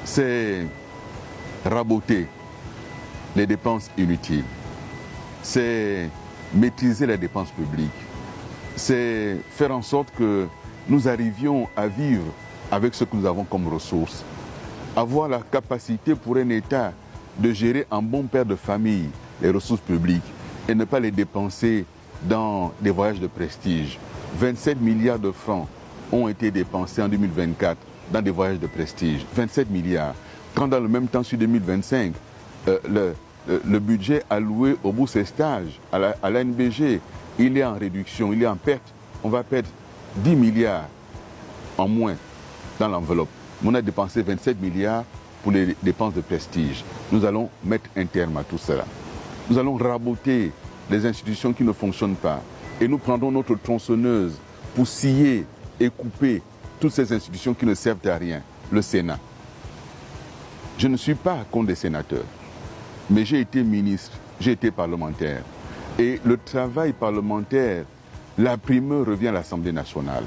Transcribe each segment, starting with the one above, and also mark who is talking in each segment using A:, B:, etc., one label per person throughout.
A: c'est raboter les dépenses inutiles, c'est maîtriser les dépenses publiques, c'est faire en sorte que nous arrivions à vivre avec ce que nous avons comme ressources, avoir la capacité pour un État de gérer en bon père de famille les ressources publiques et ne pas les dépenser dans des voyages de prestige. 27 milliards de francs ont été dépensés en 2024 dans des voyages de prestige. 27 milliards. Quand dans le même temps, sur 2025, le budget alloué aux bourses et stages, à l'ANBG, il est en réduction, il est en perte. On va perdre 10 milliards en moins dans l'enveloppe. On a dépensé 27 milliards pour les dépenses de prestige. Nous allons mettre un terme à tout cela. Nous allons raboter les institutions qui ne fonctionnent pas. Et nous prendrons notre tronçonneuse pour scier et couper toutes ces institutions qui ne servent à rien. Le Sénat. Je ne suis pas contre les sénateurs, mais j'ai été ministre, j'ai été parlementaire. Et le travail parlementaire, la primeur revient à l'Assemblée nationale.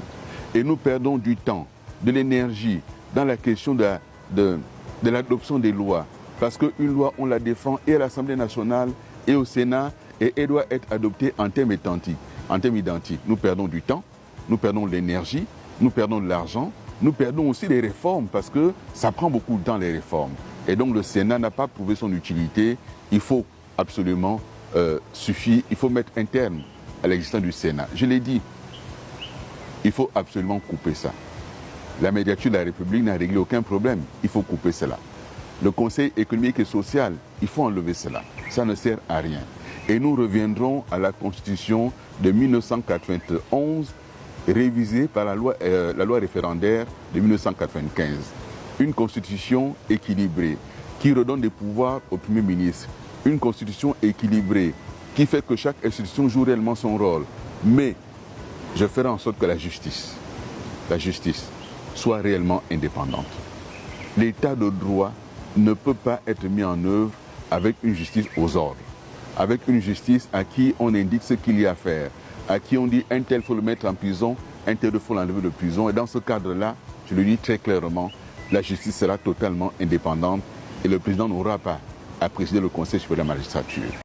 A: Et nous perdons du temps, de l'énergie dans la question de l'adoption des lois. Parce qu'une loi, on la défend et à l'Assemblée nationale et au Sénat, et elle doit être adoptée en termes identiques. Nous perdons du temps, nous perdons de l'énergie, nous perdons de l'argent, nous perdons aussi les réformes parce que ça prend beaucoup de temps les réformes. Et donc le Sénat n'a pas prouvé son utilité. Il faut absolument il faut mettre un terme à l'existence du Sénat. Je l'ai dit, il faut absolument couper ça. La médiature de la République n'a réglé aucun problème. Il faut couper cela. Le Conseil économique et social, il faut enlever cela. Ça ne sert à rien. Et nous reviendrons à la Constitution de 1991, révisée par la loi référendaire de 1995. Une Constitution équilibrée, qui redonne des pouvoirs au Premier ministre. Une Constitution équilibrée, qui fait que chaque institution joue réellement son rôle. Mais je ferai en sorte que la justice soit réellement indépendante. L'état de droit ne peut pas être mis en œuvre avec une justice aux ordres, avec une justice à qui on indique ce qu'il y a à faire, à qui on dit un tel faut le mettre en prison, un tel faut l'enlever de prison. Et dans ce cadre-là, je le dis très clairement, la justice sera totalement indépendante et le président n'aura pas à présider le Conseil supérieur de la magistrature.